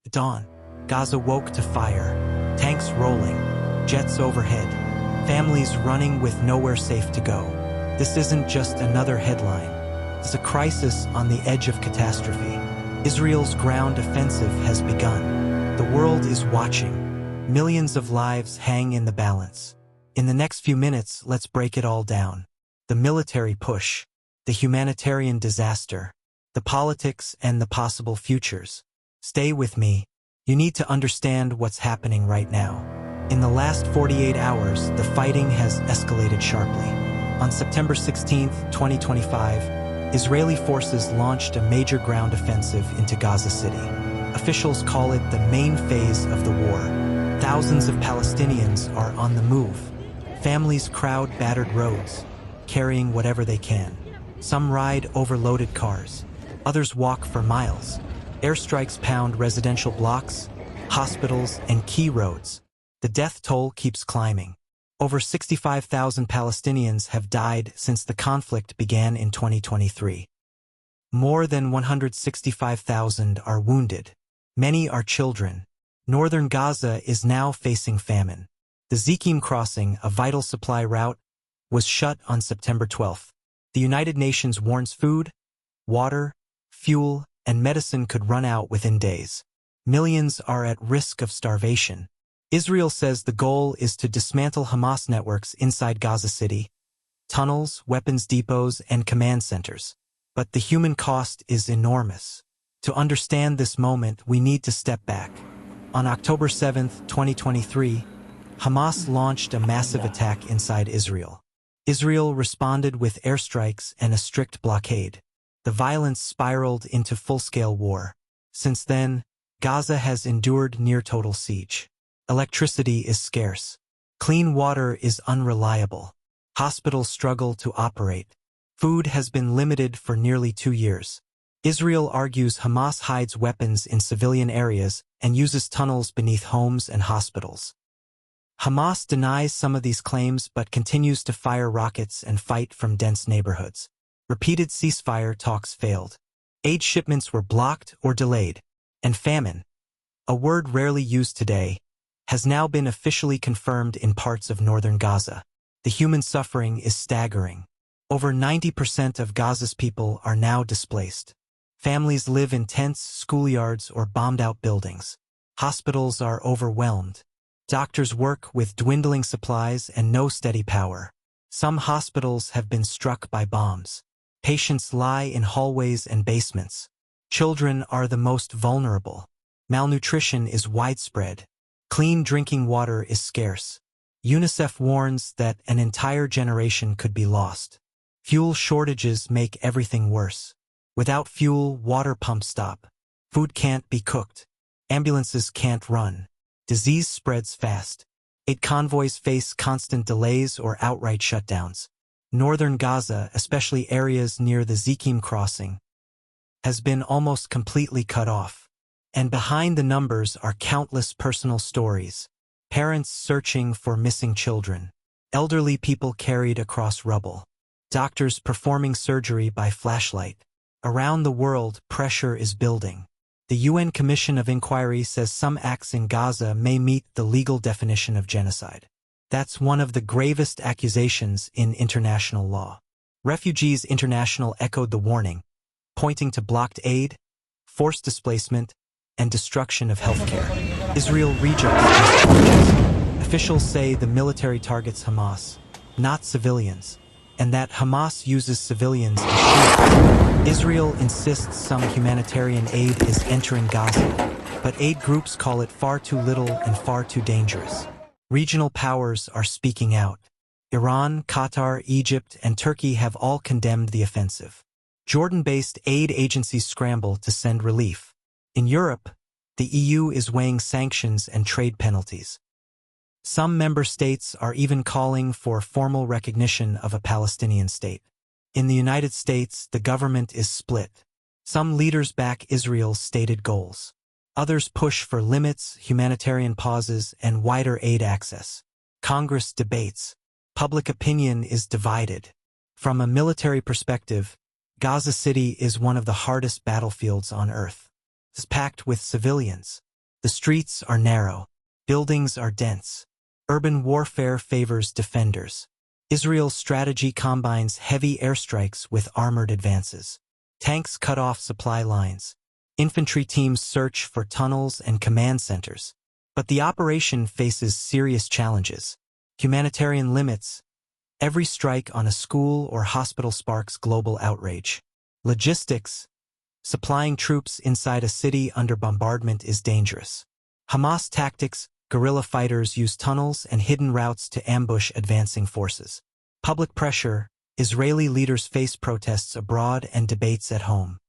At dawn, Gaza woke to fire, tanks rolling, jets overhead, families running with nowhere safe to go. This isn't just another headline. It's a crisis on the edge of catastrophe. Israel's ground offensive has begun. The world is watching. Millions of lives hang in the balance. In the next few minutes, let's break it all down. The military push, the humanitarian disaster, the politics and the possible futures. Stay with me. You need to understand what's happening right now. In the last 48 hours, the fighting has escalated sharply. On September 16, 2025, Israeli forces launched a major ground offensive into Gaza City. Officials call it the main phase of the war. Thousands of Palestinians are on the move. Families crowd battered roads, carrying whatever they can. Some ride overloaded cars. Others walk for miles. Airstrikes pound residential blocks, hospitals, and key roads. The death toll keeps climbing. Over 65,000 Palestinians have died since the conflict began in 2023. More than 165,000 are wounded. Many are children. Northern Gaza is now facing famine. The Zekim crossing, a vital supply route, was shut on September 12th. The United Nations warns food, water, fuel, and medicine could run out within days. Millions are at risk of starvation. Israel says the goal is to dismantle Hamas networks inside Gaza City, tunnels, weapons depots, and command centers. But the human cost is enormous. To understand this moment, we need to step back. On October 7, 2023, Hamas launched a massive attack inside Israel. Israel responded with airstrikes and a strict blockade. The violence spiraled into full-scale war. Since then, Gaza has endured near-total siege. Electricity is scarce. Clean water is unreliable. Hospitals struggle to operate. Food has been limited for nearly 2 years. Israel argues Hamas hides weapons in civilian areas and uses tunnels beneath homes and hospitals. Hamas denies some of these claims but continues to fire rockets and fight from dense neighborhoods. Repeated ceasefire talks failed. Aid shipments were blocked or delayed. And famine, a word rarely used today, has now been officially confirmed in parts of northern Gaza. The human suffering is staggering. Over 90% of Gaza's people are now displaced. Families live in tents, schoolyards, or bombed-out buildings. Hospitals are overwhelmed. Doctors work with dwindling supplies and no steady power. Some hospitals have been struck by bombs. Patients lie in hallways and basements. Children are the most vulnerable. Malnutrition is widespread. Clean drinking water is scarce. UNICEF warns that an entire generation could be lost. Fuel shortages make everything worse. Without fuel, water pumps stop. Food can't be cooked. Ambulances can't run. Disease spreads fast. Aid convoys face constant delays or outright shutdowns. Northern Gaza, especially areas near the Zekim crossing, has been almost completely cut off. And behind the numbers are countless personal stories. Parents searching for missing children. Elderly people carried across rubble. Doctors performing surgery by flashlight. Around the world, pressure is building. The UN Commission of Inquiry says some acts in Gaza may meet the legal definition of genocide. That's one of the gravest accusations in international law. Refugees International echoed the warning, pointing to blocked aid, forced displacement, and destruction of healthcare. Israel rejected these charges. Officials say the military targets Hamas, not civilians, and that Hamas uses civilians as shields. Israel insists some humanitarian aid is entering Gaza, but aid groups call it far too little and far too dangerous. Regional powers are speaking out. Iran, Qatar, Egypt, and Turkey have all condemned the offensive. Jordan-based aid agencies scramble to send relief. In Europe, the EU is weighing sanctions and trade penalties. Some member states are even calling for formal recognition of a Palestinian state. In the United States, the government is split. Some leaders back Israel's stated goals. Others push for limits, humanitarian pauses, and wider aid access. Congress debates. Public opinion is divided. From a military perspective, Gaza City is one of the hardest battlefields on Earth. It's packed with civilians. The streets are narrow. Buildings are dense. Urban warfare favors defenders. Israel's strategy combines heavy airstrikes with armored advances. Tanks cut off supply lines. Infantry teams search for tunnels and command centers. But the operation faces serious challenges. Humanitarian limits. Every strike on a school or hospital sparks global outrage. Logistics. Supplying troops inside a city under bombardment is dangerous. Hamas tactics. Guerrilla fighters use tunnels and hidden routes to ambush advancing forces. Public pressure. Israeli leaders face protests abroad and debates at home.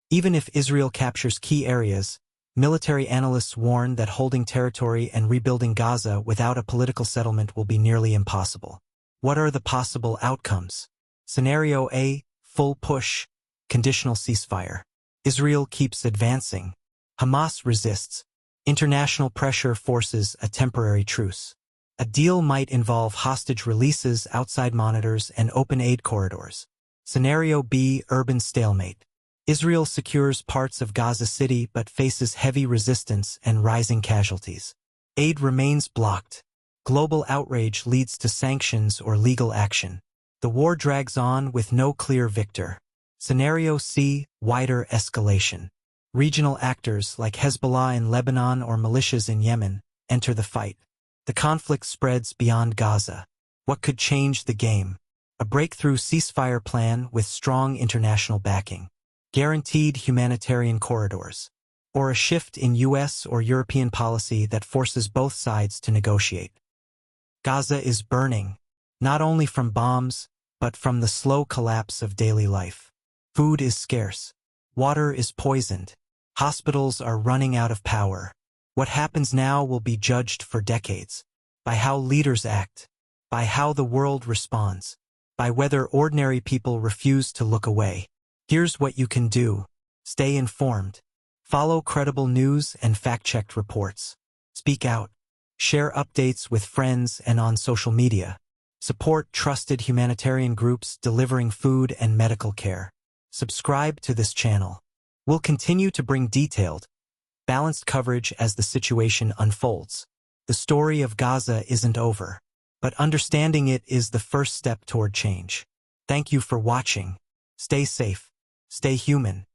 Even if Israel captures key areas, military analysts warn that holding territory and rebuilding Gaza without a political settlement will be nearly impossible. What are the possible outcomes? Scenario A, full push, conditional ceasefire. Israel keeps advancing. Hamas resists. International pressure forces a temporary truce. A deal might involve hostage releases, outside monitors, and open aid corridors. Scenario B, urban stalemate. Israel secures parts of Gaza City but faces heavy resistance and rising casualties. Aid remains blocked. Global outrage leads to sanctions or legal action. The war drags on with no clear victor. Scenario C, wider escalation. Regional actors like Hezbollah in Lebanon or militias in Yemen enter the fight. The conflict spreads beyond Gaza. What could change the game? A breakthrough ceasefire plan with strong international backing. Guaranteed humanitarian corridors. Or a shift in U.S. or European policy that forces both sides to negotiate. Gaza is burning, not only from bombs, but from the slow collapse of daily life. Food is scarce. Water is poisoned. Hospitals are running out of power. What happens now will be judged for decades. By how leaders act. By how the world responds. By whether ordinary people refuse to look away. Here's what you can do. Stay informed. Follow credible news and fact-checked reports. Speak out. Share updates with friends and on social media. Support trusted humanitarian groups delivering food and medical care. Subscribe to this channel. We'll continue to bring detailed, balanced coverage as the situation unfolds. The story of Gaza isn't over, but understanding it is the first step toward change. Thank you for watching. Stay safe. Stay human.